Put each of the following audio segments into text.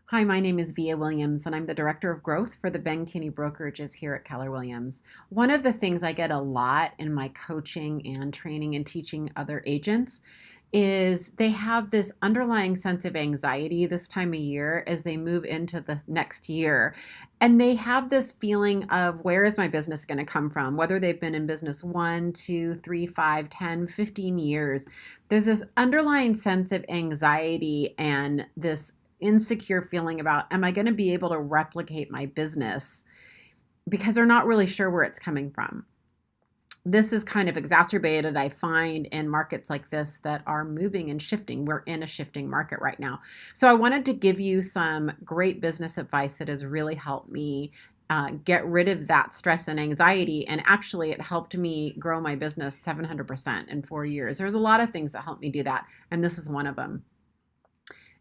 Hi, my name is Via Williams, and I'm the Director of Growth for the Ben Kinney Brokerages here at Keller Williams. One of the things I get a lot in my coaching and training and teaching other agents is they have this underlying sense of anxiety this time of year as they move into the next year. And they have this feeling of where is my business going to come from, whether they've been in business 1, 2, 3, 5, 10, 15 years. There's this underlying sense of anxiety and this insecure feeling about, am I going to be able to replicate my business? Because they're not really sure where it's coming from. This is kind of exacerbated, I find, in markets like this that are moving and shifting. We're in a shifting market right now. So I wanted to give you some great business advice that has really helped me get rid of that stress and anxiety. And actually, it helped me grow my business 700% in 4 years. There's a lot of things that helped me do that. And this is one of them.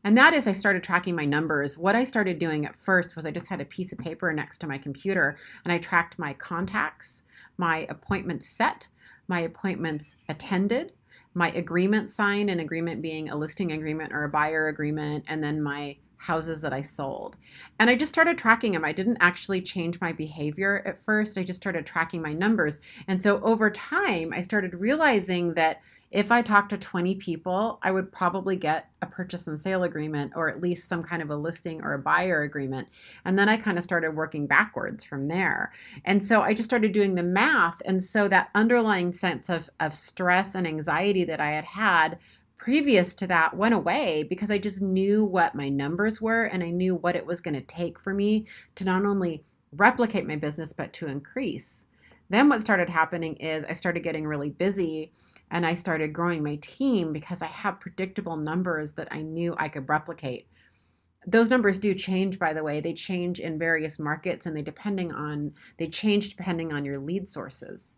And that is, I started tracking my numbers. What I started doing at first was I just had a piece of paper next to my computer and I tracked my contacts, my appointments set, my appointments attended, my agreement signed, an agreement being a listing agreement or a buyer agreement, and then my houses that I sold. And I just started tracking them. I didn't actually change my behavior at first. I just started tracking my numbers. And so over time, I started realizing that if I talked to 20 people, I would probably get a purchase and sale agreement or at least some kind of a listing or a buyer agreement. And then I kind of started working backwards from there. And so I just started doing the math. And so that underlying sense of stress and anxiety that I had had previous to that went away because I just knew what my numbers were and I knew what it was going to take for me to not only replicate my business, but to increase. Then what started happening is I started getting really busy and I started growing my team because I have predictable numbers that I knew I could replicate. Those numbers do change, by the way. They change in various markets and they change depending on your lead sources.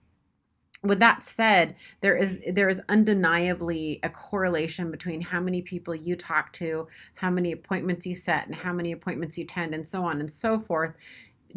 With that said, there is undeniably a correlation between how many people you talk to, how many appointments you set, and how many appointments you attend, and so on and so forth.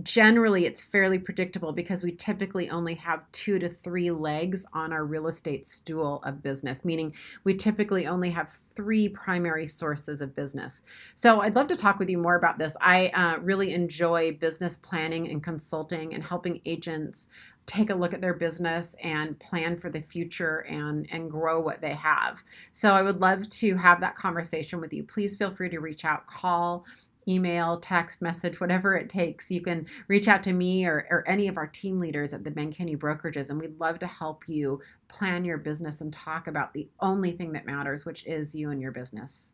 Generally, it's fairly predictable because we typically only have 2 to 3 legs on our real estate stool of business, meaning we typically only have 3 primary sources of business. So I'd love to talk with you more about this. I really enjoy business planning and consulting and helping agents take a look at their business and plan for the future and grow what they have. So I would love to have that conversation with you. Please feel free to reach out, call, email, text, message, whatever it takes. You can reach out to me or any of our team leaders at the Ben Kinney Brokerages, and we'd love to help you plan your business and talk about the only thing that matters, which is you and your business.